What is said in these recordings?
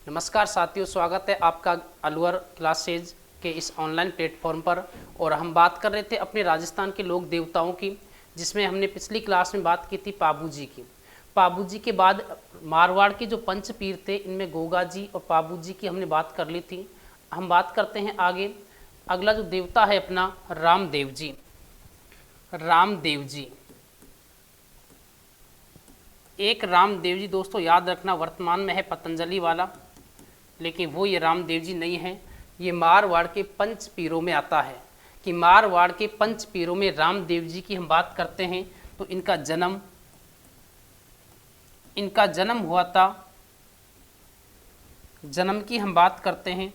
नमस्कार साथियों, स्वागत है आपका अलवर क्लासेज के इस ऑनलाइन प्लेटफॉर्म पर। और हम बात कर रहे थे अपने राजस्थान के लोक देवताओं की, जिसमें हमने पिछली क्लास में बात की थी पाबू जी की। पाबू जी के बाद मारवाड़ के जो पंच पीर थे, इनमें गोगा जी और पाबू जी की हमने बात कर ली थी। हम बात करते हैं आगे। अगला जो देवता है अपना रामदेव जी। रामदेव जी, एक रामदेव जी दोस्तों याद रखना, वर्तमान में है पतंजलि वाला, लेकिन वो ये रामदेव जी नहीं है। ये मारवाड़ के पंच पीरों में आता है कि मारवाड़ के पंच पीरों में रामदेव जी की हम बात करते हैं तो इनका जन्म हुआ था। जन्म की हम बात करते हैं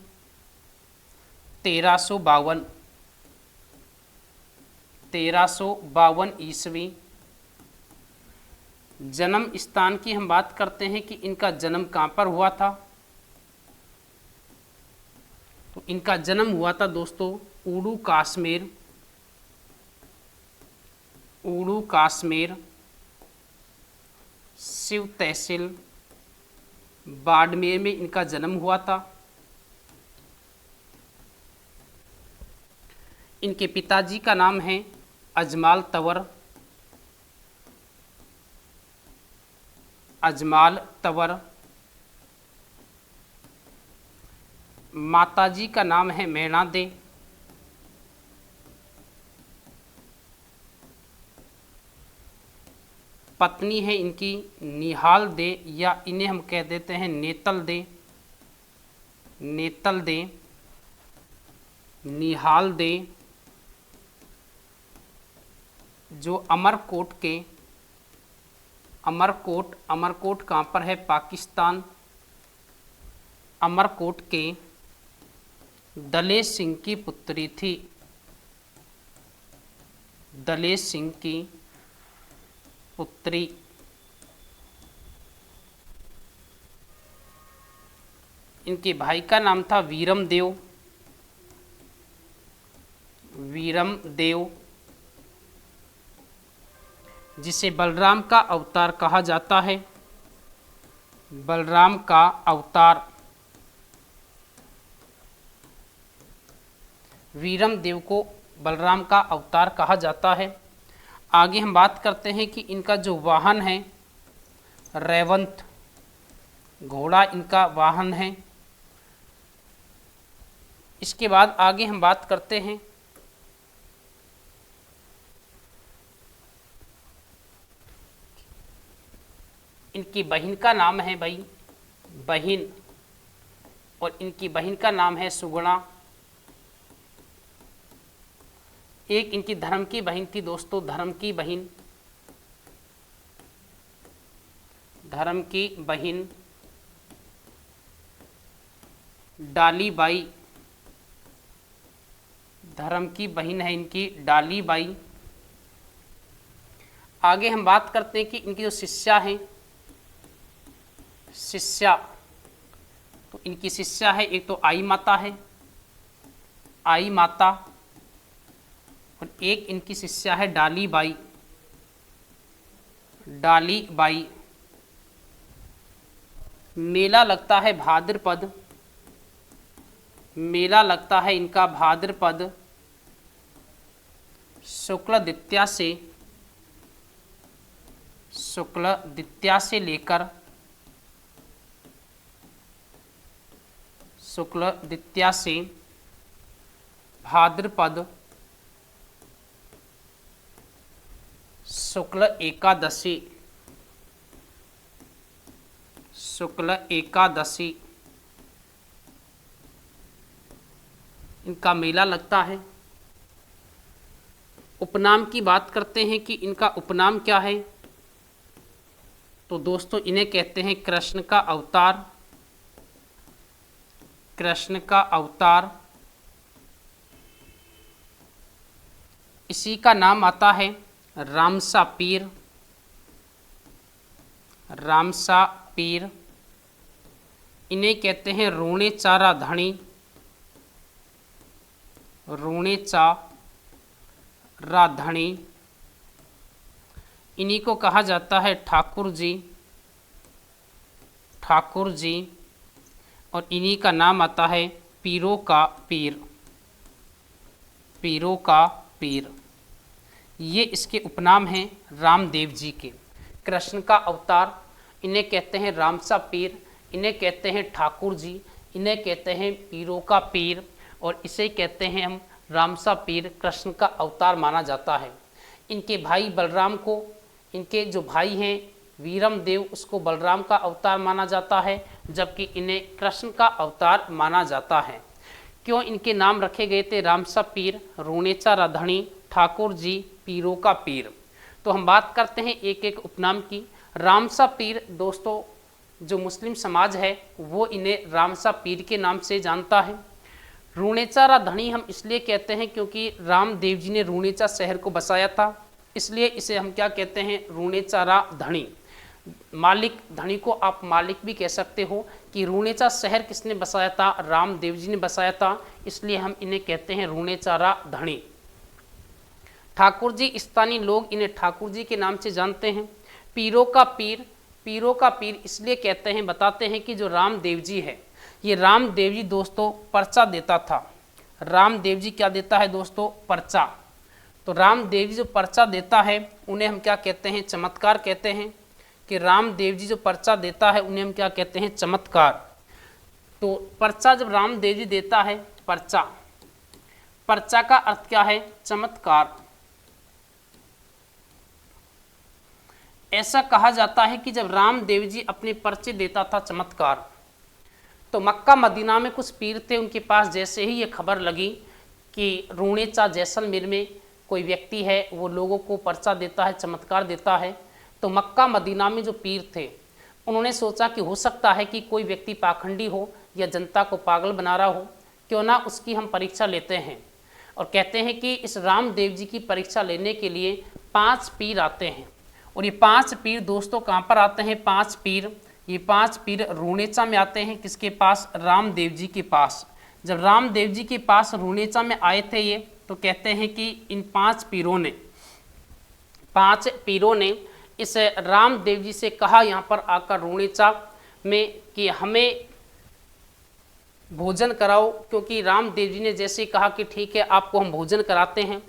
1352 ईस्वी। जन्म स्थान की हम बात करते हैं कि इनका जन्म कहाँ पर हुआ था। तो इनका जन्म हुआ था दोस्तों ऊडू कश्मीर शिव तहसील बाड़मेर में इनका जन्म हुआ था। इनके पिताजी का नाम है अजमाल तवर। माताजी का नाम है मैना दे। पत्नी है इनकी निहाल दे, या इन्हें हम कह देते हैं नेतल दे, निहाल दे, जो अमरकोट कहाँ पर है? पाकिस्तान। अमरकोट के दलेश सिंह की पुत्री थी। दलेश सिंह की पुत्री। इनके भाई का नाम था वीरम देव, जिसे बलराम का अवतार कहा जाता है। बलराम का अवतार। वीरम देव को बलराम का अवतार कहा जाता है। आगे हम बात करते हैं कि इनका जो वाहन है रेवंत, घोड़ा इनका वाहन है। इसके बाद आगे हम बात करते हैं इनकी बहन का नाम है बहन, और इनकी बहन का नाम है सुगुणा। एक इनकी धर्म की बहन थी दोस्तों, धर्म की बहन डाली बाई। धर्म की बहन है इनकी डाली बाई। आगे हम बात करते हैं कि इनकी जो शिष्या तो इनकी शिष्या है, एक तो आई माता, और एक इनकी शिष्या है डाली बाई। मेला लगता है भाद्रपद, मेला लगता है इनका भाद्रपद शुक्ल द्वितीया से लेकर भाद्रपद शुक्ल एकादशी इनका मेला लगता है। उपनाम की बात करते हैं कि इनका उपनाम क्या है। तो दोस्तों इन्हें कहते हैं कृष्ण का अवतार। इसी का नाम आता है रामसा पीर। इन्हें कहते हैं रोणे चारा धनी। इन्हीं को कहा जाता है ठाकुर जी। और इन्हीं का नाम आता है पीरों का पीर। पीरों का पीर, ये इसके उपनाम हैं रामदेव जी के। कृष्ण का अवतार, इन्हें कहते हैं रामसा पीर, इन्हें कहते हैं ठाकुर जी, इन्हें कहते हैं पीरों का पीर, और इसे कहते हैं हम रामसा पीर। कृष्ण का अवतार माना जाता है। इनके भाई बलराम को, इनके जो भाई हैं वीरम देव, उसको बलराम का अवतार माना जाता है, जबकि इन्हें कृष्ण का अवतार माना जाता है। क्यों इनके नाम रखे गए थे रामसा पीर, रूणेचा राधणी, ठाकुर जी, पीरों का पीर? तो हम बात करते हैं एक एक उपनाम की। रामसा पीर दोस्तों, जो मुस्लिम समाज है वो इन्हें रामसा पीर के नाम से जानता है। रूणेचा राधणी हम इसलिए कहते हैं क्योंकि रामदेव जी ने रूणेचा शहर को बसाया था, इसलिए इसे हम क्या कहते हैं, रूणेचा राधणी। मालिक, धनी को आप मालिक भी कह सकते हो कि रूणेचा शहर किसने बसाया था, रामदेव जी ने बसाया था, इसलिए हम इन्हें कहते हैं रूणेचा राधणी। ठाकुर जी, स्थानीय लोग इन्हें ठाकुर जी के नाम से जानते हैं। पीरों का पीर, पीरों का पीर इसलिए कहते हैं, बताते हैं कि जो रामदेव जी है, ये रामदेव जी दोस्तों पर्चा देता था। रामदेव जी क्या देता है दोस्तों, पर्चा। तो रामदेव जी जो पर्चा देता है उन्हें हम क्या कहते हैं, चमत्कार कहते हैं। कि रामदेव जी जो पर्चा देता है उन्हें हम क्या कहते हैं, चमत्कार। तो पर्चा जब रामदेव जी देता है, पर्चा, पर्चा का अर्थ क्या है, चमत्कार। ऐसा कहा जाता है कि जब रामदेव जी अपने पर्चे देता था चमत्कार, तो मक्का मदीना में कुछ पीर थे, उनके पास जैसे ही ये खबर लगी कि रूणेचा जैसलमेर में कोई व्यक्ति है, वो लोगों को पर्चा देता है, चमत्कार देता है, तो मक्का मदीना में जो पीर थे उन्होंने सोचा कि हो सकता है कि कोई व्यक्ति पाखंडी हो या जनता को पागल बना रहा हो, क्यों ना उसकी हम परीक्षा लेते हैं। और कहते हैं कि इस रामदेव जी की परीक्षा लेने के लिए 5 पीर आते हैं। और ये 5 पीर दोस्तों कहाँ पर आते हैं, 5 पीर, ये 5 पीर रूणेचा में आते हैं। किसके पास, रामदेव जी के पास। जब रामदेव जी के पास रूणेचा में आए थे ये, तो कहते हैं कि इन 5 पीरों ने इस रामदेव जी से कहा यहाँ पर आकर रूणेचा में कि हमें भोजन कराओ, क्योंकि रामदेव जी ने जैसे कहा कि ठीक है आपको हम भोजन कराते हैं।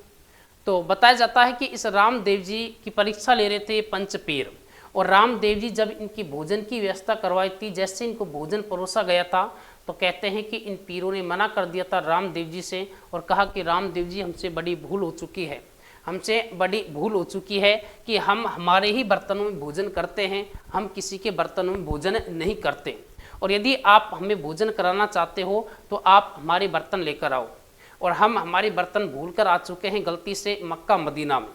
तो बताया जाता है कि इस रामदेव जी की परीक्षा ले रहे थे 5 पीर, और रामदेव जी जब इनकी भोजन की व्यवस्था करवाई थी, जैसे इनको भोजन परोसा गया था, तो कहते हैं कि इन पीरों ने मना कर दिया था रामदेव जी से और कहा कि रामदेव जी हमसे बड़ी भूल हो चुकी है, हमसे बड़ी भूल हो चुकी है कि हम हमारे ही बर्तनों में भोजन करते हैं, हम किसी के बर्तनों में भोजन नहीं करते, और यदि आप हमें भोजन कराना चाहते हो तो आप हमारे बर्तन लेकर आओ। और हम हमारे बर्तन भूल कर आ चुके हैं गलती से मक्का मदीना में।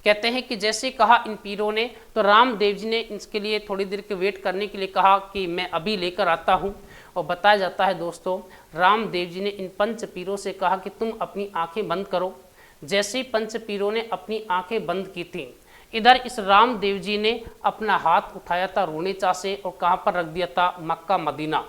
कहते हैं कि जैसे कहा इन पीरों ने, तो रामदेव जी ने इसके लिए थोड़ी देर के वेट करने के लिए कहा कि मैं अभी लेकर आता हूँ। और बताया जाता है दोस्तों, रामदेव जी ने इन 5 पीरों से कहा कि तुम अपनी आंखें बंद करो। जैसे 5 पीरों ने अपनी आंखें बंद की थी, इधर इस रामदेव जी ने अपना हाथ उठाया था रूणेचा से और कहाँ पर रख दिया था, मक्का मदीना।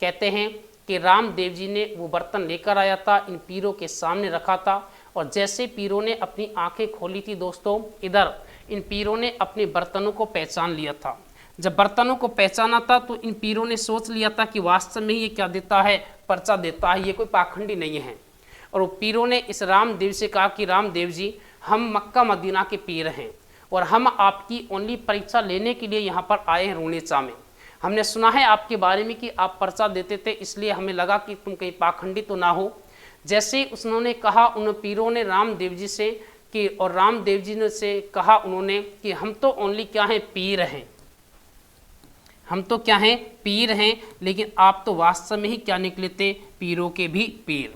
कहते हैं कि रामदेव जी ने वो बर्तन लेकर आया था, इन पीरों के सामने रखा था, और जैसे पीरों ने अपनी आंखें खोली थी दोस्तों, इधर इन पीरों ने अपने बर्तनों को पहचान लिया था। जब बर्तनों को पहचाना था तो इन पीरों ने सोच लिया था कि वास्तव में ये क्या देता है, पर्चा देता है, ये कोई पाखंडी नहीं है। और वो पीरों ने इस रामदेव से कहा कि रामदेव जी, हम मक्का मदीना के पीर हैं और हम आपकी ओनली परीक्षा लेने के लिए यहाँ पर आए हैं रूणेचा में। हमने सुना है आपके बारे में कि आप पर्चा देते थे, इसलिए हमें लगा कि तुम कहीं पाखंडी तो ना हो। जैसे उन्होंने कहा, उन पीरों ने रामदेव जी से कि, और रामदेव जी ने से कहा उन्होंने कि हम तो ओनली क्या हैं, पीर हैं, हम तो क्या हैं, पीर हैं, लेकिन आप तो वास्तव में ही क्या निकले थे, पीरों के भी पीर।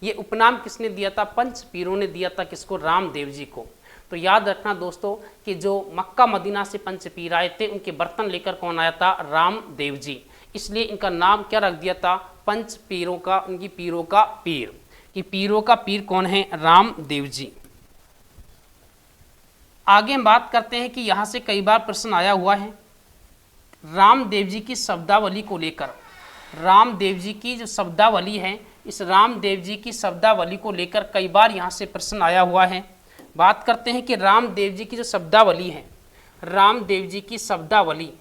ये उपनाम किसने दिया था, 5 पीरों ने दिया था। किसको, रामदेव जी को। तो याद रखना दोस्तों कि जो मक्का मदीना से 5 पीर आए थे, उनके बर्तन लेकर कौन आया था, रामदेव जी। इसलिए इनका नाम क्या रख दिया था, 5 पीरों का, उनकी पीरों का पीर। कि पीरों का पीर कौन है, रामदेव जी। आगे हम बात करते हैं कि यहाँ से कई बार प्रश्न आया हुआ है रामदेव जी की शब्दावली को लेकर। रामदेव जी की जो शब्दावली है, इस रामदेव जी की शब्दावली को लेकर कई बार यहाँ से प्रश्न आया हुआ है। बात करते हैं कि रामदेव जी की जो शब्दावली है, रामदेव जी की शब्दावली,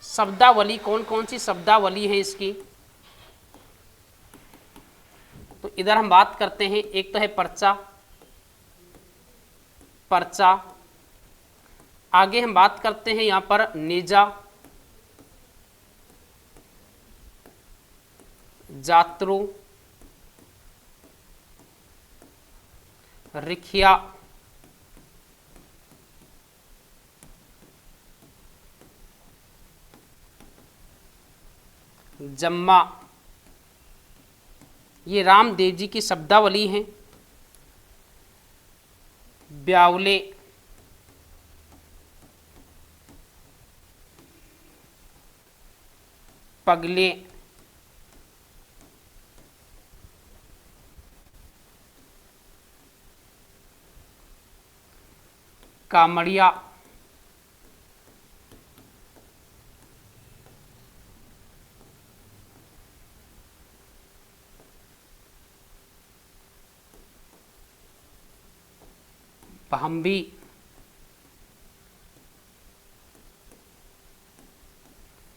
शब्दावली कौन कौन सी शब्दावली है इसकी, इधर हम बात करते हैं, एक तो है पर्चा, पर्चा। आगे हम बात करते हैं यहाँ पर नेजा, जात्रु, रिखिया, जम्मा। ये रामदेव जी की शब्दावली है। ब्यावले, पगले, कामड़िया, भांबी,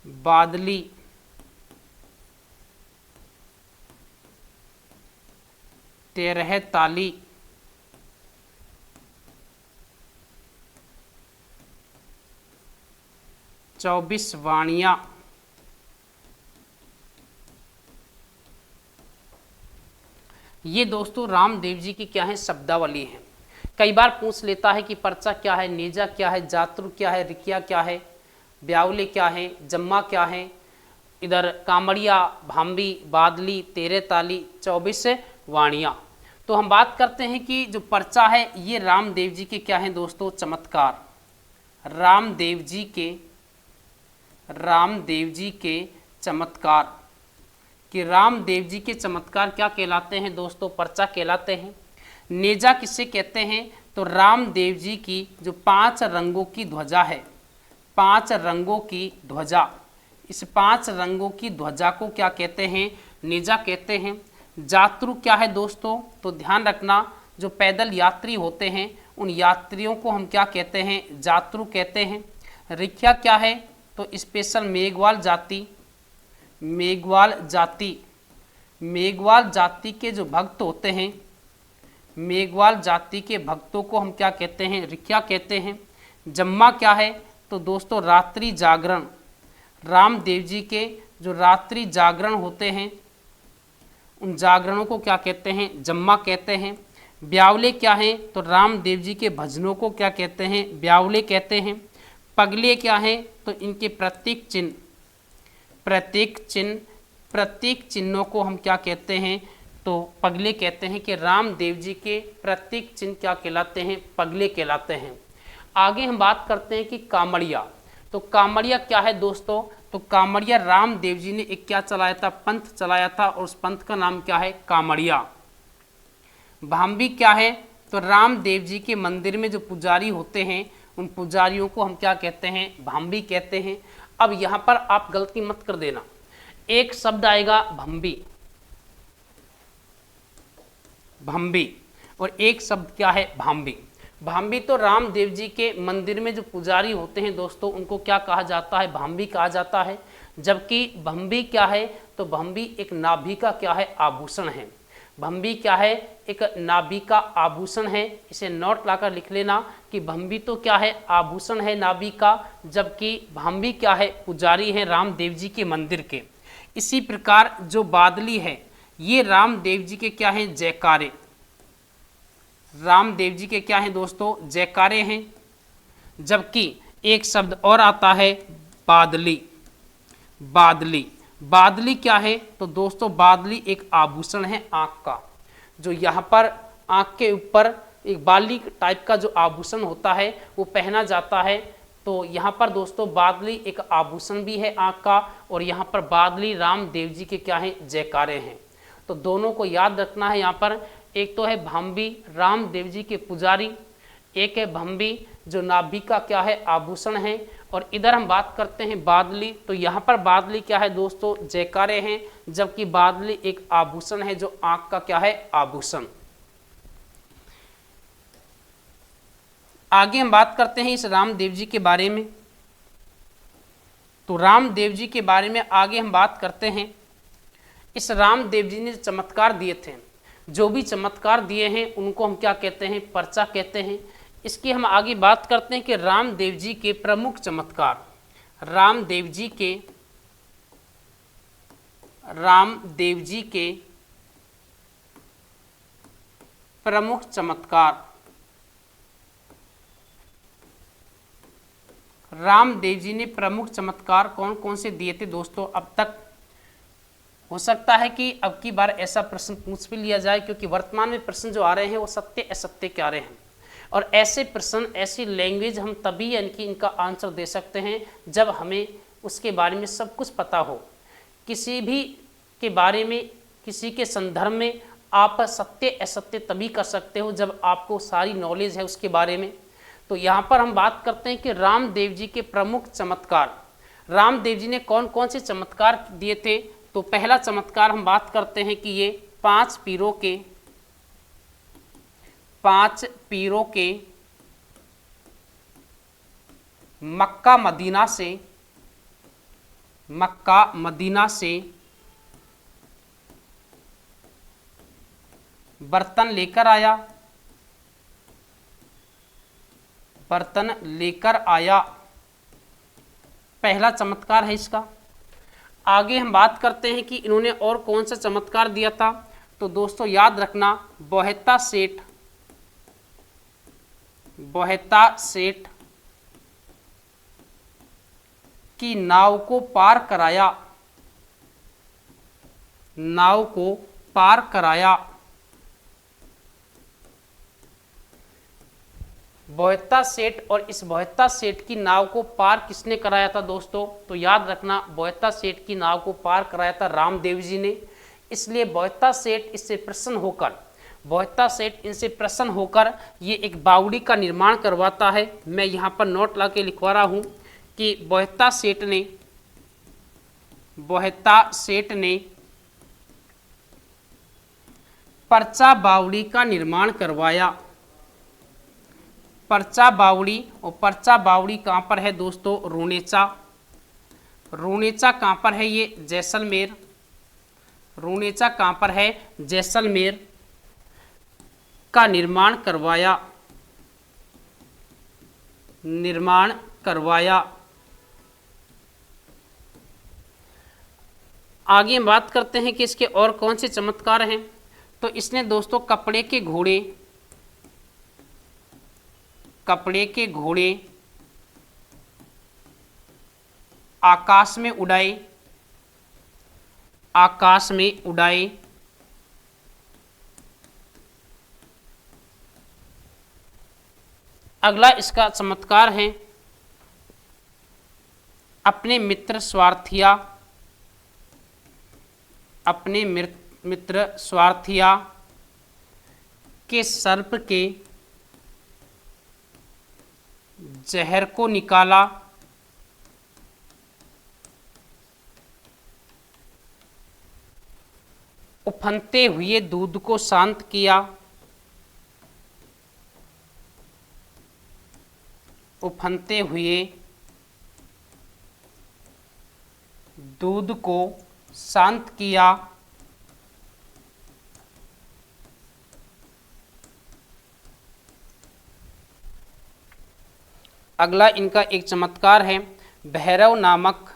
बादली, तेरह ताली, चौबीस वाणियाँ। ये दोस्तों रामदेव जी की क्या है, शब्दावली है। कई बार पूछ लेता है कि पर्चा क्या है, नेजा क्या है, जात्रु क्या है, रिकिया क्या है, ब्यावले क्या है, जम्मा क्या है, इधर कामड़िया, भांबी, बादली, तेरह ताली, 24 वाणियाँ। तो हम बात करते हैं कि जो पर्चा है ये रामदेव जी के क्या है दोस्तों, चमत्कार। रामदेव जी के चमत्कार, कि रामदेव जी के चमत्कार क्या कहलाते हैं दोस्तों, पर्चा कहलाते हैं। नेजा किससे कहते हैं, तो रामदेव जी की जो 5 रंगों की ध्वजा है, 5 रंगों की ध्वजा, इस 5 रंगों की ध्वजा को क्या कहते हैं, नेजा कहते हैं। जात्रु क्या है दोस्तों, तो ध्यान रखना, जो पैदल यात्री होते हैं उन यात्रियों को हम क्या कहते हैं, जात्रु कहते हैं। रिख्या क्या है, तो स्पेशल मेघवाल जाति, मेघवाल जाति, मेघवाल जाति के जो भक्त होते हैं, मेघवाल जाति के भक्तों को हम क्या कहते हैं, रिख्या कहते हैं। जम्मा क्या है, तो दोस्तों रात्रि जागरण, रामदेव जी के जो रात्रि जागरण होते हैं उन जागरणों को क्या कहते हैं, जम्मा कहते हैं। ब्यावले क्या है, तो रामदेव जी के भजनों को क्या कहते हैं, ब्यावले कहते हैं। पगले क्या है, तो इनके प्रतीक चिन्ह, प्रतीक चिन्हों को हम क्या कहते हैं, तो पगले कहते हैं। कि रामदेव जी के प्रतीक चिन्ह क्या कहलाते हैं, पगले कहलाते हैं। आगे हम बात करते हैं कि कामड़िया। तो कामड़िया क्या है दोस्तों, तो कामड़िया रामदेव जी ने एक क्या चलाया था, पंथ चलाया था, और उस पंथ का नाम क्या है, कामड़िया। भांबी क्या है, तो रामदेव जी के मंदिर में जो पुजारी होते हैं उन पुजारियों को हम क्या कहते हैं, भांबी कहते हैं। अब यहाँ पर आप गलती मत कर देना, एक शब्द आएगा भंबी, भंबी, और एक शब्द क्या है, भांबी। भांबी तो रामदेव जी के मंदिर में जो पुजारी होते हैं दोस्तों उनको क्या कहा जाता है, भांबी कहा जाता है। जबकि भंबी क्या है, तो भंबी एक नाभि का क्या है, आभूषण है। भंबी क्या है, एक नाभि का आभूषण है। इसे नोट लाकर लिख लेना कि भंबी तो क्या है, आभूषण है नाभि का, जबकि भांबी क्या है, पुजारी है रामदेव जी के मंदिर के। इसी प्रकार जो बादली है ये रामदेव जी के क्या हैं, जयकारे, रामदेव जी के क्या हैं दोस्तों, जयकारे हैं। जबकि एक शब्द और आता है बादली, बादली, बादली क्या है, तो दोस्तों बादली एक आभूषण है आँख का, जो यहाँ पर आँख के ऊपर एक बाली टाइप का जो आभूषण होता है वो पहना जाता है। तो यहाँ पर दोस्तों बादली एक आभूषण भी है आँख का, और यहाँ पर बादली रामदेव जी के क्या हैं, जयकारे हैं। तो दोनों को याद रखना है। यहाँ पर एक तो है भांबी रामदेव जी के पुजारी, एक है भंबी जो नाभि का क्या है, आभूषण है। और इधर हम बात करते हैं बादली, तो यहाँ पर बादली क्या है दोस्तों, जयकारे हैं, जबकि बादली एक आभूषण है जो आँख का क्या है, आभूषण। आगे हम बात करते हैं इस रामदेव जी के बारे में। तो रामदेव जी के बारे में आगे हम बात करते हैं। इस रामदेव जी ने चमत्कार दिए थे, जो भी चमत्कार दिए हैं उनको हम क्या कहते हैं, पर्चा कहते हैं। इसकी हम आगे बात करते हैं कि रामदेव जी के प्रमुख चमत्कार, रामदेव जी के प्रमुख चमत्कार। रामदेव जी ने प्रमुख चमत्कार कौन कौन से दिए थे दोस्तों अब तक? हो सकता है कि अब की बार ऐसा प्रश्न पूछ भी लिया जाए, क्योंकि वर्तमान में प्रश्न जो आ रहे हैं वो सत्य असत्य के आ रहे हैं, और ऐसे प्रश्न, ऐसी लैंग्वेज हम तभी यानी कि इनका आंसर दे सकते हैं जब हमें उसके बारे में सब कुछ पता हो। किसी भी के बारे में, किसी के संदर्भ में आप सत्य असत्य तभी कर सकते हो जब आपको सारी नॉलेज है उसके बारे में। तो यहाँ पर हम बात करते हैं कि रामदेव जी के प्रमुख चमत्कार। रामदेव जी ने कौन कौन से चमत्कार दिए थे? तो पहला चमत्कार हम बात करते हैं कि ये 5 पीरों के मक्का मदीना से बर्तन लेकर आया, पहला चमत्कार है इसका। आगे हम बात करते हैं कि इन्होंने और कौन सा चमत्कार दिया था। तो दोस्तों याद रखना, बोहता सेठ की नाव को पार कराया। बोहता सेठ, और इस बोहता सेठ की नाव को पार किसने कराया था दोस्तों? तो याद रखना, बोहता सेठ की नाव को पार कराया था रामदेव जी ने। इसलिए बोहता सेठ इनसे प्रसन्न होकर ये एक बावड़ी का निर्माण करवाता है। मैं यहाँ पर नोट ला के लिखवा रहा हूँ कि बोहता सेठ ने पर्चा बावड़ी का निर्माण करवाया। पर्चा बावड़ी, और पर्चा बावड़ी कहाँ पर है दोस्तों? रूणेचा कहाँ पर है? ये जैसलमेर। रूणेचा कहाँ पर है? जैसलमेर का निर्माण करवाया। आगे हम बात करते हैं कि इसके और कौन से चमत्कार हैं। तो इसने दोस्तों कपड़े के घोड़े आकाश में उड़ाए। अगला इसका चमत्कार है अपने मित्र स्वार्थिया के सर्प के जहर को निकाला। उफनते हुए दूध को शांत किया। उफनते हुए दूध को शांत किया। अगला इनका एक चमत्कार है भैरव नामक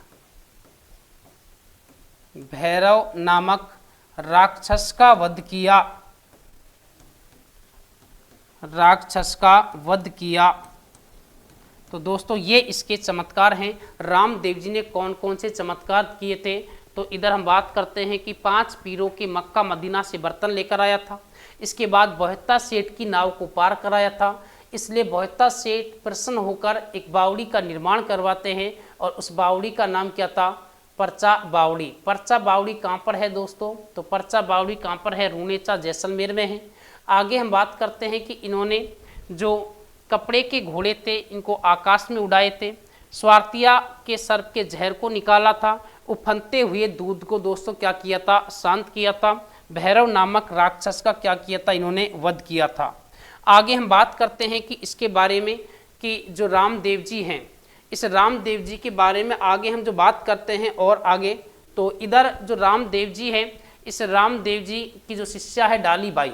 राक्षस का वध किया। तो दोस्तों ये इसके चमत्कार हैं। रामदेव जी ने कौन कौन से चमत्कार किए थे? तो इधर हम बात करते हैं कि 5 पीरों के मक्का मदीना से बर्तन लेकर आया था। इसके बाद बोहता सेठ की नाव को पार कराया था। इसलिए बोहता सेठ प्रसन्न होकर एक बावड़ी का निर्माण करवाते हैं, और उस बावड़ी का नाम क्या था? पर्चा बावड़ी। पर्चा बावड़ी कहाँ पर है दोस्तों? तो पर्चा बावड़ी कहाँ पर है? रूणेचा जैसलमेर में है। आगे हम बात करते हैं कि इन्होंने जो कपड़े के घोड़े थे इनको आकाश में उड़ाए थे। स्वार्थिया के सर्प के जहर को निकाला था। उफनते हुए दूध को दोस्तों क्या किया था? शांत किया था। भैरव नामक राक्षस का क्या किया था? इन्होंने वध किया था। आगे हम बात करते हैं कि इसके बारे में कि जो रामदेव जी हैं, इस रामदेव जी के बारे में आगे हम जो बात करते हैं और आगे, तो इधर जो रामदेव जी हैं इस रामदेव जी की जो शिष्या है डालीबाई,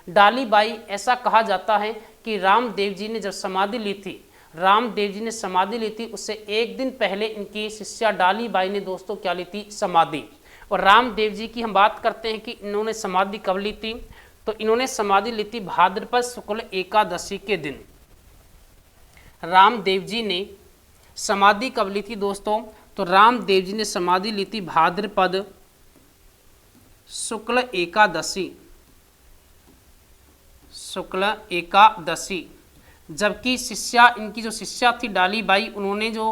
डालीबाई, ऐसा कहा जाता है कि रामदेव जी ने जब समाधि ली थी, रामदेव जी ने समाधि ली थी, उससे एक दिन पहले इनकी शिष्या डालीबाई ने दोस्तों क्या ली थी? समाधि। और रामदेव जी की हम बात करते हैं कि इन्होंने समाधि कब ली थी, तो इन्होंने समाधि ली थी भाद्रपद शुक्ल एकादशी के दिन। रामदेव जी ने समाधि कब ली थी दोस्तों? तो रामदेव जी ने समाधि ली थी भाद्रपद शुक्ल एकादशी, शुक्ल एकादशी। जबकि शिष्या, इनकी जो शिष्या थी डालीबाई, उन्होंने जो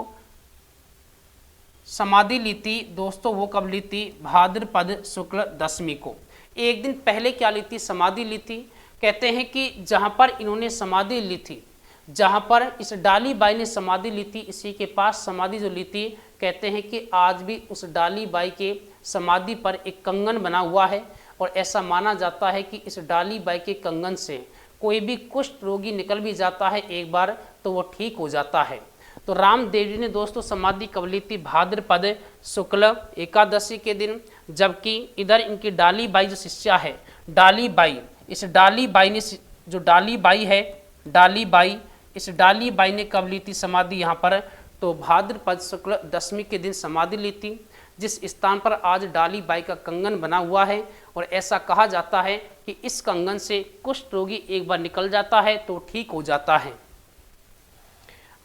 समाधि ली थी दोस्तों वो कब ली थी? भाद्रपद शुक्ल दशमी को। एक दिन पहले क्या ली थी? समाधि ली थी। कहते हैं कि जहाँ पर इन्होंने समाधि ली थी, जहाँ पर इस डालीबाई ने समाधि ली थी, इसी के पास समाधि जो ली थी, कहते हैं कि आज भी उस डालीबाई के समाधि पर एक कंगन बना हुआ है। और ऐसा माना जाता है कि इस डालीबाई के कंगन से कोई भी कुष्ठ रोगी निकल भी जाता है एक बार तो वो ठीक हो जाता है। तो रामदेव जी ने दोस्तों समाधि कब ली थी? भाद्रपद शुक्ल एकादशी के दिन। जबकि इधर इनकी डालीबाई जो शिष्या है डालीबाई, इस डालीबाई ने, जो डालीबाई है डालीबाई, इस डालीबाई ने कब ली थी समाधि यहाँ पर? तो भाद्रपद शुक्ल दशमी के दिन समाधि ली थी, जिस स्थान पर आज डालीबाई का कंगन बना हुआ है। और ऐसा कहा जाता है कि इस कंगन से कुष्ठ रोगी एक बार निकल जाता है तो ठीक हो जाता है।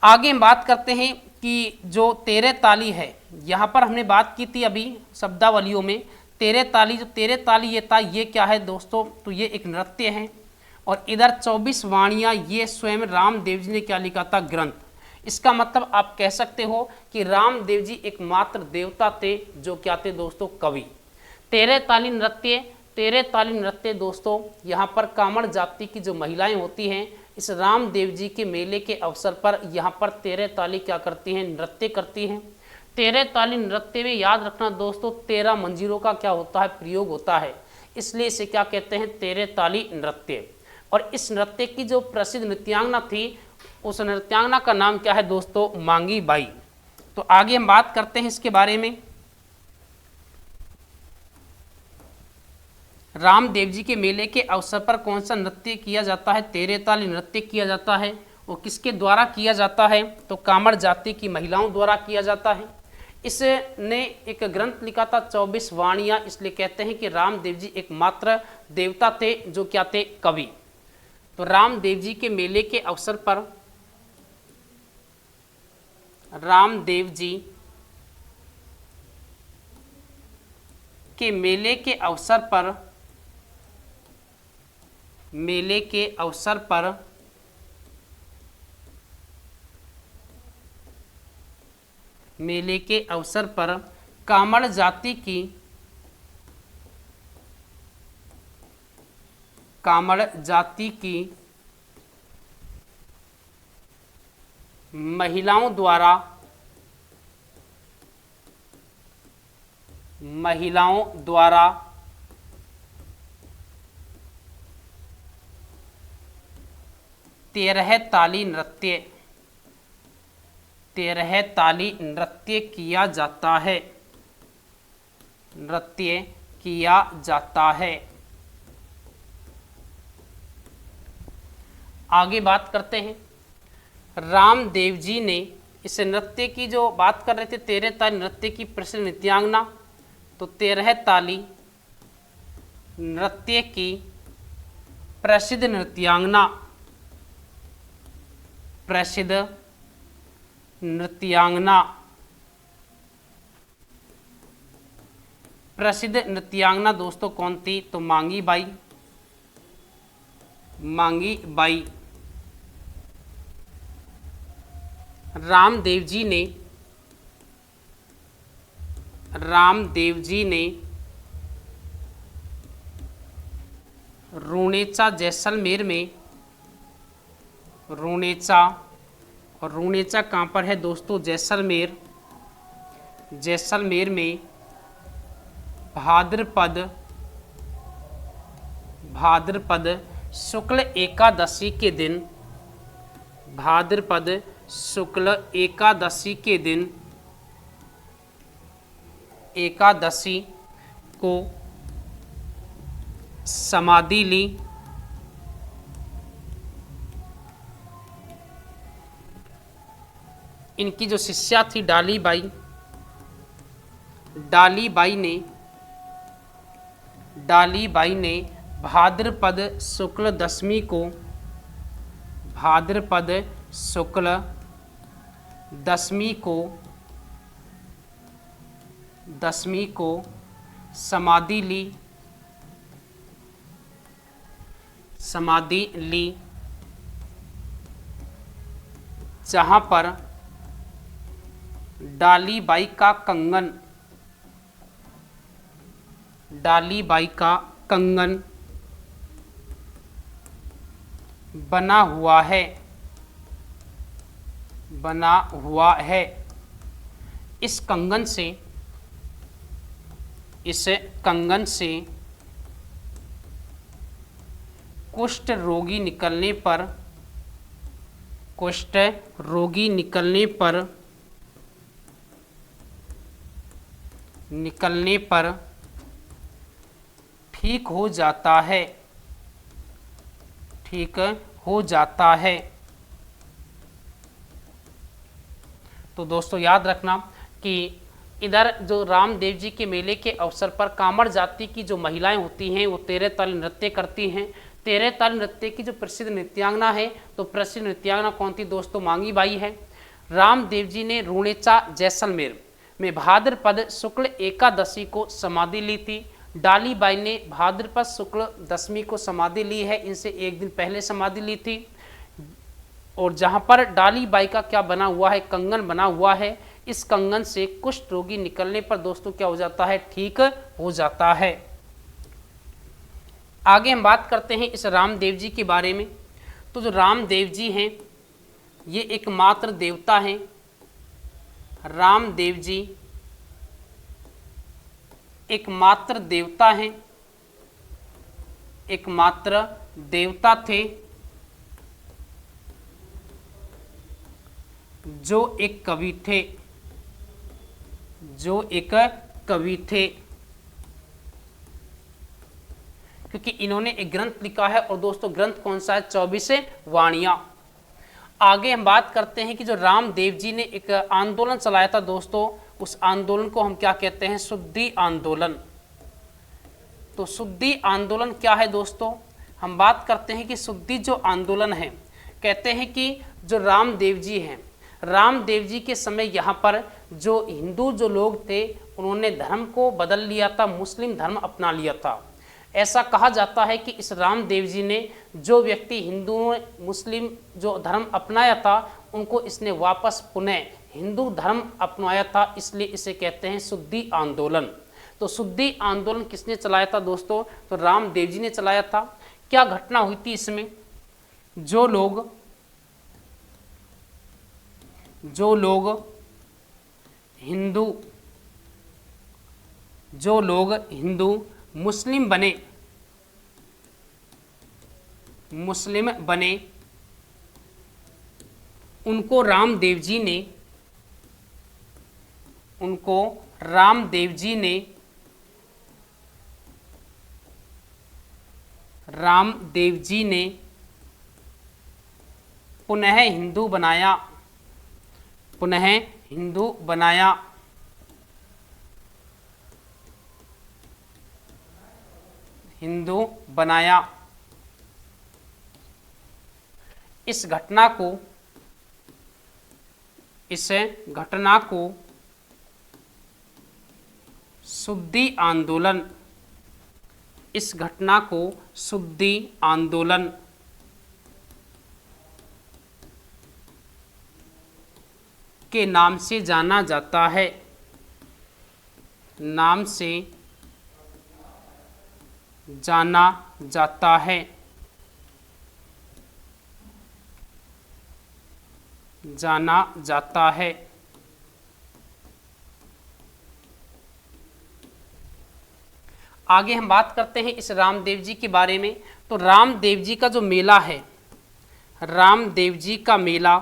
आगे हम बात करते हैं कि जो तेरे ताली है, यहाँ पर हमने बात की थी अभी शब्दावलियों में, तेरे ताली, जो तेरे ताली ये था, ये क्या है दोस्तों? तो ये एक नृत्य है। और इधर 24 वाणियाँ, ये स्वयं रामदेव जी ने क्या लिखा था? ग्रंथ। इसका मतलब आप कह सकते हो कि रामदेव जी एकमात्र देवता थे जो क्या थे दोस्तों? कवि। तेरे ताली नृत्य, तेरे ताली नृत्य दोस्तों, यहाँ पर कामड़ जाति की जो महिलाएं होती हैं, इस रामदेव जी के मेले के अवसर पर यहाँ पर तेरे ताली क्या करती हैं? नृत्य करती हैं। तेरे ताली नृत्य में याद रखना दोस्तों 13 मंजीरों का क्या होता है? प्रयोग होता है, इसलिए इसे क्या कहते हैं? तेरे ताली नृत्य। और इस नृत्य की जो प्रसिद्ध नृत्यांगना थी, उस नृत्यांगना का नाम क्या है दोस्तों? मांगी बाई। तो आगे हम बात करते हैं इसके बारे में। रामदेव जी के मेले के अवसर पर कौन सा नृत्य किया जाता है? तेरे ताली नृत्य किया जाता है। वो किसके द्वारा किया जाता है? तो कामड़ जाति की महिलाओं द्वारा किया जाता है। इसने एक ग्रंथ लिखा था 24 वाणियाँ, इसलिए कहते हैं कि रामदेव जी एकमात्र देवता थे जो क्या थे? कवि। तो रामदेव जी के मेले के अवसर पर, रामदेव जी के मेले के अवसर पर, मेले के अवसर पर मेले के अवसर पर कामड़ जाति की, कामड़ जाति की महिलाओं द्वारा, महिलाओं द्वारा तेरह ताली नृत्य, तेरह ताली नृत्य किया जाता है, नृत्य किया जाता है। आगे बात करते हैं। रामदेव जी ने इस नृत्य की जो बात कर रहे थे, तेरह ताली नृत्य की प्रसिद्ध नृत्यांगना, तो तेरह ताली नृत्य की प्रसिद्ध नृत्यांगना, प्रसिद्ध नृत्यांगना, प्रसिद्ध नृत्यांगना दोस्तों कौन थी? तो मांगी बाई, मांगी बाई। रामदेव जी ने, रामदेव जी ने रूणेचा जैसलमेर में, रूणेचा, और रूणेचा कहाँ पर है दोस्तों? जैसलमेर, जैसलमेर में भाद्रपद, भाद्रपद शुक्ल एकादशी के दिन, भाद्रपद शुक्ल एकादशी के दिन, एकादशी को समाधि ली। इनकी जो शिष्या थी डालीबाई, डालीबाई ने भाद्रपद शुक्ल दशमी को समाधि ली, जहां पर डालीबाई कंगन बना हुआ है। इस कंगन से कुष्ठ रोगी निकलने पर ठीक हो जाता है। तो दोस्तों याद रखना कि इधर जो रामदेव जी के मेले के अवसर पर कांवड़ जाति की जो महिलाएं होती हैं वो 13 ताल नृत्य करती हैं। 13 ताल नृत्य की जो प्रसिद्ध नृत्यांगना है, तो प्रसिद्ध नृत्यांगना कौन थी दोस्तों? मांगी बाई है। रामदेव जी ने रूणेचा जैसलमेर में भाद्रपद शुक्ल एकादशी को समाधि ली थी। डालीबाई ने भाद्रपद शुक्ल दशमी को समाधि ली है, इनसे एक दिन पहले समाधि ली थी। और जहां पर डालीबाई का क्या बना हुआ है? कंगन बना हुआ है। इस कंगन से कुष्ठ रोगी निकलने पर दोस्तों क्या हो जाता है? ठीक हो जाता है। आगे हम बात करते हैं इस रामदेव जी के बारे में। तो जो रामदेव जी हैं ये एकमात्र देवता हैं। रामदेव जी एकमात्र देवता थे जो एक कवि थे, क्योंकि इन्होंने एक ग्रंथ लिखा है। और दोस्तों ग्रंथ कौन सा है? 24 वाणियां। आगे हम बात करते हैं कि जो रामदेव जी ने एक आंदोलन चलाया था दोस्तों, उस आंदोलन को हम क्या कहते हैं? शुद्धि आंदोलन। तो शुद्धि आंदोलन क्या है दोस्तों? हम बात करते हैं कि शुद्धि जो आंदोलन है, कहते हैं कि जो रामदेव जी हैं, रामदेव जी के समय यहाँ पर जो हिंदू जो लोग थे उन्होंने धर्म को बदल लिया था, मुस्लिम धर्म अपना लिया था। ऐसा कहा जाता है कि इस रामदेव जी ने जो व्यक्ति हिंदू मुस्लिम जो धर्म अपनाया था उनको इसने वापस पुनः हिंदू धर्म अपनाया था, इसलिए इसे कहते हैं शुद्धि आंदोलन। तो शुद्धि आंदोलन किसने चलाया था दोस्तों? तो रामदेव जी ने चलाया था। क्या घटना हुई थी इसमें? जो लोग हिंदू मुस्लिम बने उनको रामदेव जी ने पुनः हिंदू बनाया। इस घटना को शुद्धि आंदोलन के नाम से जाना जाता है। आगे हम बात करते हैं इस रामदेव जी के बारे में। तो रामदेव जी का जो मेला है, रामदेव जी का मेला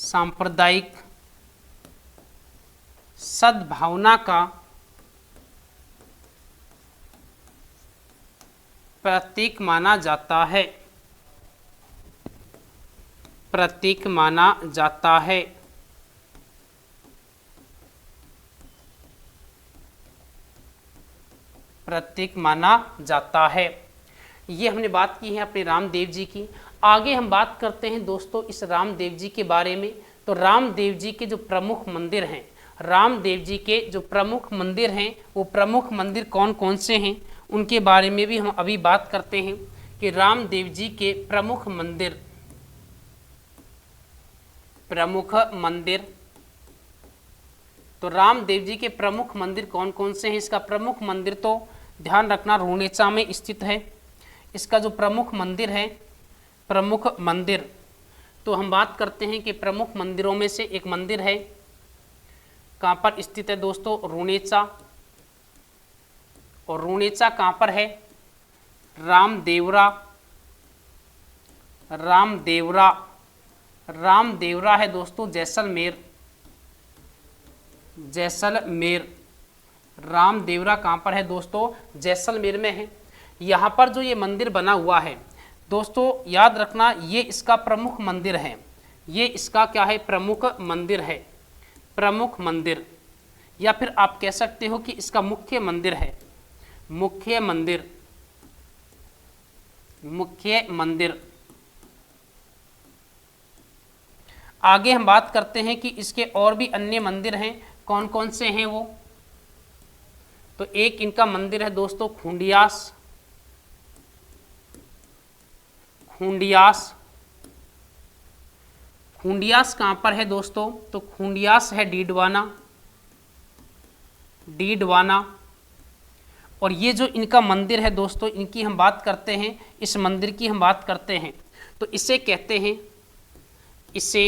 सांप्रदायिक सद्भावना का प्रतीक माना जाता है, प्रतीक माना जाता है। प्रतीक माना जाता है। ये हमने बात की है अपने रामदेव जी की। आगे हम बात करते हैं दोस्तों इस रामदेव जी के बारे में। तो रामदेव जी के जो प्रमुख मंदिर हैं, रामदेव जी के जो प्रमुख मंदिर हैं, वो प्रमुख मंदिर कौन कौन से हैं उनके बारे में भी हम अभी बात करते हैं कि रामदेव जी के प्रमुख मंदिर, प्रमुख मंदिर। तो रामदेव जी के प्रमुख मंदिर कौन कौन से हैं? इसका प्रमुख मंदिर तो ध्यान रखना रुणेचा में स्थित है। इसका जो प्रमुख मंदिर है, प्रमुख मंदिर, तो हम बात करते हैं कि प्रमुख मंदिरों में से एक मंदिर है, कहाँ पर स्थित है दोस्तों? रुणेचा। और रुणेचा कहाँ पर है? रामदेवरा। रामदेवरा, रामदेवरा है दोस्तों जैसलमेर, जैसलमेर। रामदेवरा कहाँ पर है दोस्तों? जैसलमेर में है। यहाँ पर जो ये मंदिर बना हुआ है दोस्तों, याद रखना ये इसका प्रमुख मंदिर है। ये इसका क्या है? प्रमुख मंदिर है, प्रमुख मंदिर, या फिर आप कह सकते हो कि इसका मुख्य मंदिर है, मुख्य मंदिर, मुख्य मंदिर। आगे हम बात करते हैं कि इसके और भी अन्य मंदिर हैं, कौन कौन से हैं वो? तो एक इनका मंदिर है दोस्तों खूंडियास, खूंडियास। खूंडियास कहाँ पर है दोस्तों? तो खूंडियास है डीडवाना, डीडवाना। और ये जो इनका मंदिर है दोस्तों, इनकी हम बात करते हैं, इस मंदिर की हम बात करते हैं, तो इसे कहते हैं, इसे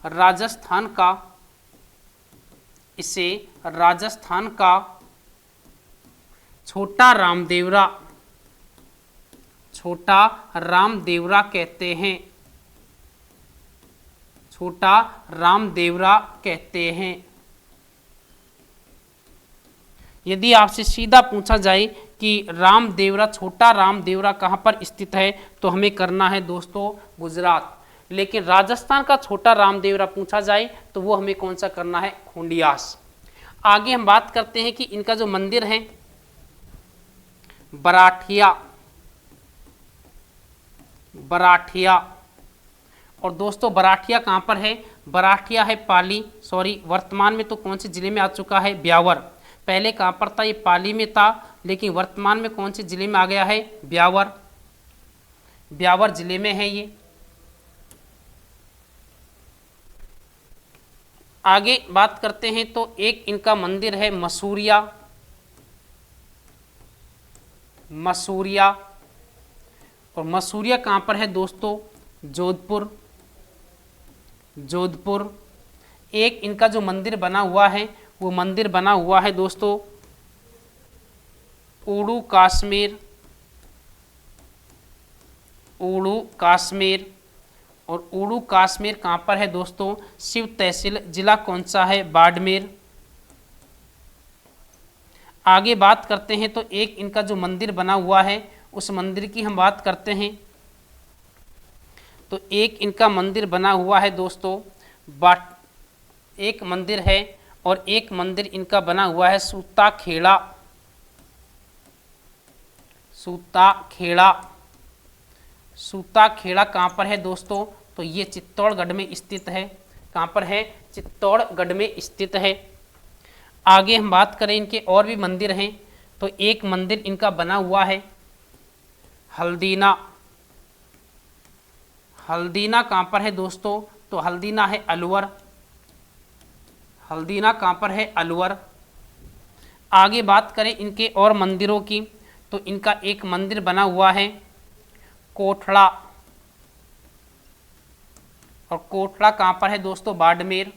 राजस्थान का, इसे राजस्थान का छोटा रामदेवरा, छोटा रामदेवरा कहते हैं, छोटा रामदेवरा कहते हैं। यदि आपसे सीधा पूछा जाए कि रामदेवरा, छोटा रामदेवरा कहाँ पर स्थित है, तो हमें करना है दोस्तों गुजरात। लेकिन राजस्थान का छोटा रामदेवरा पूछा जाए तो वो हमें कौन सा करना है? खूंडियास। आगे हम बात करते हैं कि इनका जो मंदिर है बराठिया, बराठिया। और दोस्तों बराठिया कहाँ पर है? बराठिया है पाली, सॉरी वर्तमान में तो कौन से जिले में आ चुका है? ब्यावर। पहले कहाँ पर था? ये पाली में था, लेकिन वर्तमान में कौन से जिले में आ गया है? ब्यावर, ब्यावर जिले में है ये। आगे बात करते हैं तो एक इनका मंदिर है मसूरिया, मसूरिया। और मसूरिया कहाँ पर है दोस्तों? जोधपुर, जोधपुर। एक इनका जो मंदिर बना हुआ है वो मंदिर बना हुआ है दोस्तों ऊड़ू कश्मीर, ऊड़ू कश्मीर। और ऊड़ू कश्मीर कहाँ पर है दोस्तों? शिव तहसील, जिला कौन सा है? बाड़मेर। आगे बात करते हैं तो एक इनका जो मंदिर बना हुआ है उस मंदिर की हम बात करते हैं। तो एक इनका मंदिर बना हुआ है दोस्तों एक मंदिर है, और एक मंदिर इनका बना हुआ है सूता खेड़ा, सूता खेड़ा। सूता खेड़ा कहाँ पर है दोस्तों? तो ये चित्तौड़गढ़ में स्थित है। कहाँ पर है? चित्तौड़गढ़ में स्थित है। आगे हम बात करें इनके और भी मंदिर हैं, तो एक मंदिर इनका बना हुआ है हल्दीना, हल्दीना कहाँ पर है दोस्तों? तो हल्दीना है अलवर, हल्दीना कहाँ पर है? अलवर। आगे बात करें इनके और मंदिरों की, तो इनका एक मंदिर बना हुआ है कोठड़ा, और कोठड़ा कहाँ पर है दोस्तों? बाड़मेर।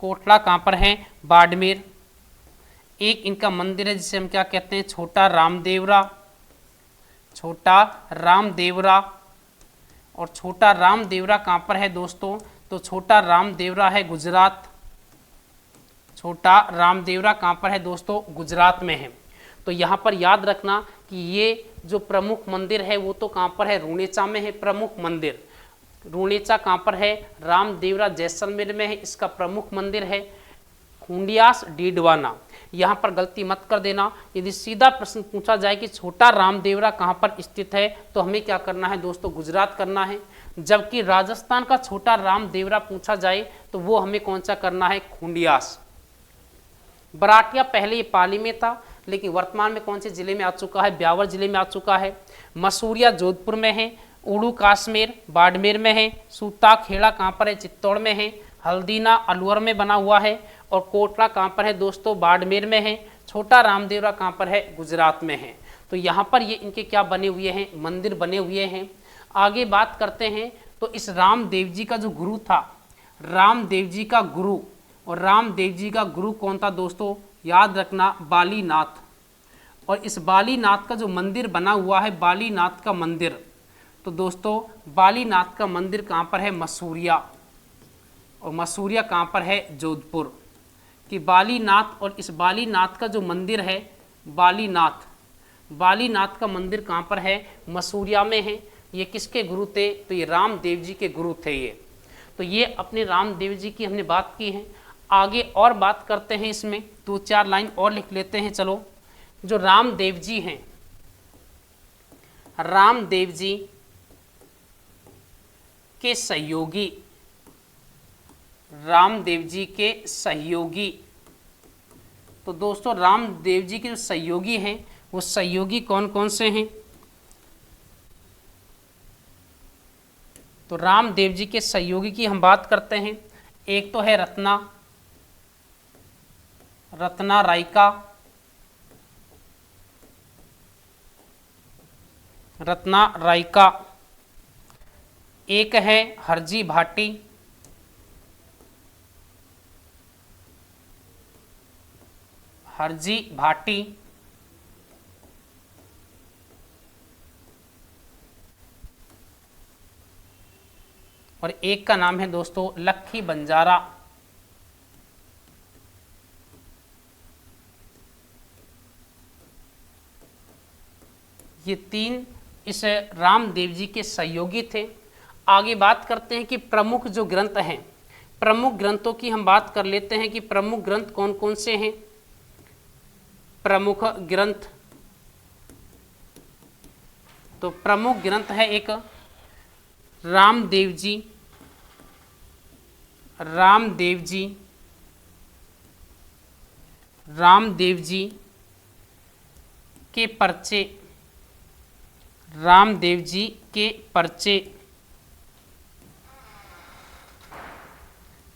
कोठड़ा कहाँ पर है? बाड़मेर। एक इनका मंदिर है जिसे हम क्या कहते हैं? छोटा रामदेवरा, छोटा रामदेवरा। और छोटा रामदेवरा कहाँ पर है दोस्तों? तो छोटा रामदेवरा है गुजरात। छोटा रामदेवरा कहाँ पर है दोस्तों? गुजरात में है। तो यहाँ पर याद रखना कि ये जो प्रमुख मंदिर है वो तो कहाँ पर है? रुणेचा में है प्रमुख मंदिर। रुणेचा कहाँ पर है? रामदेवरा जैसलमेर में है, इसका प्रमुख मंदिर है। हुंडियास डीडवाना, यहाँ पर गलती मत कर देना। यदि सीधा प्रश्न पूछा जाए कि छोटा रामदेवरा कहाँ पर स्थित है तो हमें क्या करना है दोस्तों? गुजरात करना है। जबकि राजस्थान का छोटा रामदेवरा पूछा जाए तो वो हमें कौन सा करना है? खुंडियास। बराटिया पहले ये पाली में था, लेकिन वर्तमान में कौन से जिले में आ चुका है? ब्यावर जिले में आ चुका है। मसूरिया जोधपुर में है। उड़ू काश्मीर बाड़मेर में है। सूता खेड़ा कहाँ पर है? चित्तौड़ में है। हल्दीना अलवर में बना हुआ है। और कोटला कहाँ पर है दोस्तों? बाड़मेर में है। छोटा रामदेवरा कहाँ पर है? गुजरात में है। तो यहाँ पर ये इनके क्या बने हुए हैं? मंदिर बने हुए हैं। आगे बात करते हैं तो इस रामदेव जी का जो गुरु था, रामदेव जी का गुरु, और रामदेव जी का गुरु कौन था दोस्तों? याद रखना, बालीनाथ। और इस बालीनाथ का जो मंदिर बना हुआ है, बालीनाथ का मंदिर, तो दोस्तों बालीनाथ का मंदिर कहाँ पर है? मसूरिया। और मसूरिया कहाँ पर है? जोधपुर। कि बालीनाथ, और इस बालीनाथ का जो मंदिर है, बालीनाथ, बालीनाथ का मंदिर कहाँ पर है? मसूरिया में है। ये किसके गुरु थे? तो ये रामदेव जी के गुरु थे ये। तो ये अपने रामदेव जी की हमने बात की है। आगे और बात करते हैं, इसमें 2-4 लाइन और लिख लेते हैं। चलो, जो रामदेव जी हैं, रामदेव जी के सहयोगी, रामदेव जी के सहयोगी, तो दोस्तों रामदेव जी के जो सहयोगी हैं वो सहयोगी कौन कौन से हैं? तो रामदेव जी के सहयोगी की हम बात करते हैं। एक तो है रत्ना रायका, रत्ना रायका। एक है हरजी भाटी, हरजी भाटी। और एक का नाम है दोस्तों लक्खी बंजारा। ये 3 इस रामदेव जी के सहयोगी थे। आगे बात करते हैं कि प्रमुख जो ग्रंथ हैं, प्रमुख ग्रंथों की हम बात कर लेते हैं कि प्रमुख ग्रंथ कौन कौन से हैं। प्रमुख ग्रंथ, तो प्रमुख ग्रंथ है एक रामदेव जी, रामदेव जी, रामदेव जी के पर्चे, रामदेव जी के पर्चे,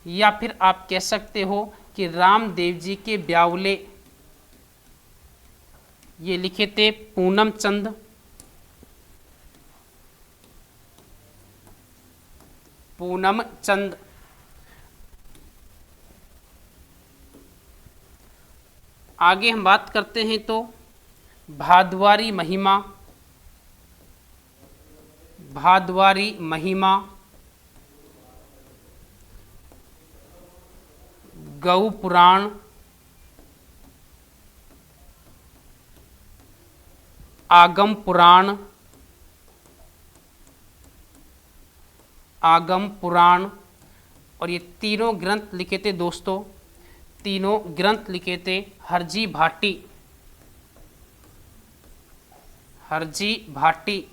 या फिर आप कह सकते हो कि रामदेव जी के ब्यावले। ये लिखे थे पूनम चंद, पूनम चंद। आगे हम बात करते हैं तो भादवारी महिमा, भादवारी महिमा, गौ पुराण, आगम पुराण, आगम पुराण। और ये तीनों ग्रंथ लिखे थे दोस्तों, तीनों ग्रंथ लिखे थे हरजी भाटी, हरजी भाटी।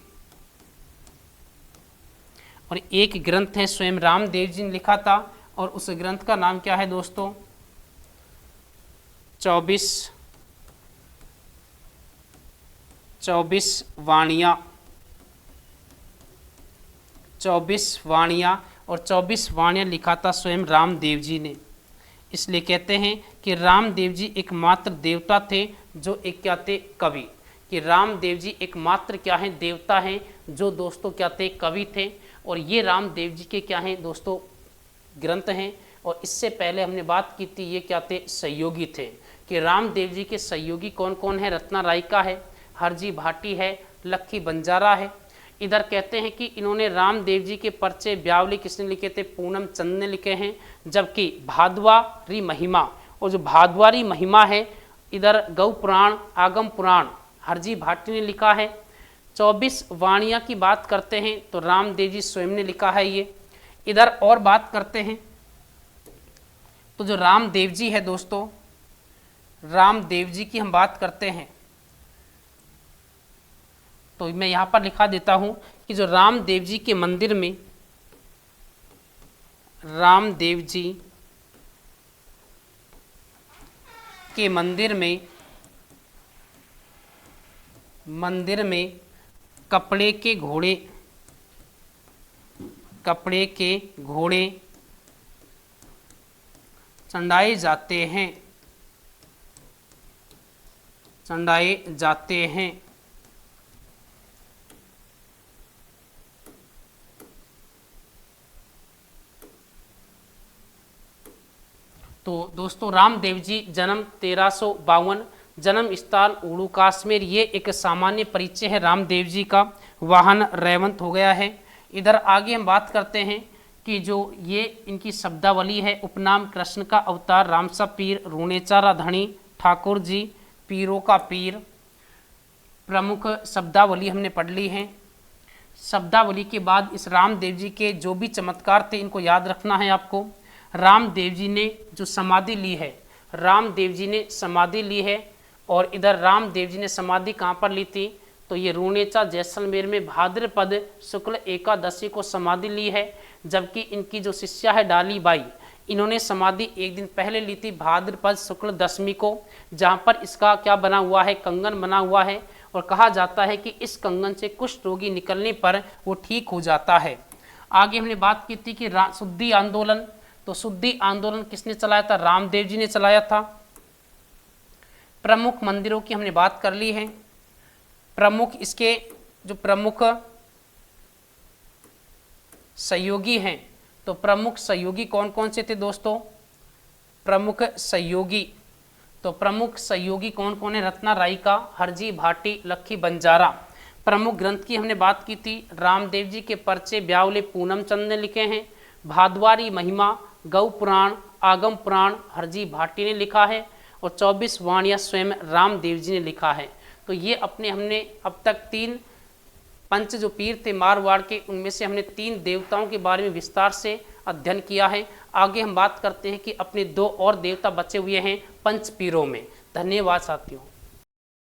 और एक ग्रंथ है स्वयं रामदेव जी ने लिखा था, और उस ग्रंथ का नाम क्या है दोस्तों? 24 वाणियाँ, 24 वाणियाँ। और 24 वाणियाँ लिखा था स्वयं रामदेव जी ने। इसलिए कहते हैं कि रामदेव जी एकमात्र देवता थे जो एक क्या थे? कवि। कि रामदेव जी एकमात्र क्या हैं? देवता हैं जो दोस्तों क्या थे? कवि थे। और ये रामदेव जी के क्या हैं दोस्तों? ग्रंथ हैं। और इससे पहले हमने बात की थी ये क्या थे? सहयोगी थे। कि रामदेव जी के सहयोगी कौन कौन है? रत्ना रायका है, हरजी भाटी है, लक्खी बंजारा है। इधर कहते हैं कि इन्होंने रामदेव जी के पर्चे ब्यावली किसने लिखे थे, पूनम चंद ने लिखे हैं। जबकि भादवारी महिमा, और जो भादवारी महिमा है इधर गौ पुराण आगम पुराण हरजी भाटी ने लिखा है। 24 वाणियाँ की बात करते हैं तो रामदेव जी स्वयं ने लिखा है ये। इधर और बात करते हैं तो जो रामदेव जी है दोस्तों, रामदेव जी की हम बात करते हैं तो मैं यहाँ पर लिखा देता हूँ कि जो रामदेव जी के मंदिर में, रामदेव जी के मंदिर में कपड़े के घोड़े चढ़ाए जाते हैं। तो दोस्तों रामदेव जी जन्म 1352, जन्म स्थान उड़ू कश्मीर, ये एक सामान्य परिचय है रामदेव जी का। वाहन रेवंत हो गया है। इधर आगे हम बात करते हैं कि जो ये इनकी शब्दावली है, उपनाम कृष्ण का अवतार, रामसा पीर, रूणेचा राधणी, ठाकुर जी, पीरों का पीर। प्रमुख शब्दावली हमने पढ़ ली है। शब्दावली के बाद इस रामदेव जी के जो भी चमत्कार थे इनको याद रखना है आपको। रामदेव जी ने जो समाधि ली है, रामदेव जी ने समाधि ली है, और इधर रामदेव जी ने समाधि कहाँ पर ली थी, तो ये रूणेचा जैसलमेर में भाद्रपद शुक्ल एकादशी को समाधि ली है। जबकि इनकी जो शिष्या है डाली बाई, इन्होंने समाधि एक दिन पहले ली थी भाद्रपद शुक्ल दशमी को, जहाँ पर इसका क्या बना हुआ है, कंगन बना हुआ है, और कहा जाता है कि इस कंगन से कुष्ठ रोगी निकलने पर वो ठीक हो जाता है। आगे हमने बात की थी कि शुद्धि आंदोलन, तो शुद्धि आंदोलन किसने चलाया था, रामदेव जी ने चलाया था। प्रमुख मंदिरों की हमने बात कर ली है। प्रमुख इसके जो प्रमुख सहयोगी हैं, तो प्रमुख सहयोगी कौन कौन से थे दोस्तों, प्रमुख सहयोगी, तो प्रमुख सहयोगी कौन कौन है, रत्ना राई का, हरजी भाटी, लखी बंजारा। प्रमुख ग्रंथ की हमने बात की थी, रामदेव जी के पर्चे ब्यावले पूनम चंद ने लिखे हैं। भादवारी महिमा, गौ पुराण, आगम पुराण हरजी भाटी ने लिखा है, और 24 वाणियाँ स्वयं रामदेव जी ने लिखा है। तो ये हमने अब तक 3 पंच जो पीर थे मारवाड़ के, उनमें से हमने 3 देवताओं के बारे में विस्तार से अध्ययन किया है। आगे हम बात करते हैं कि अपने 2 और देवता बचे हुए हैं पंच पीरों में। धन्यवाद साथियों।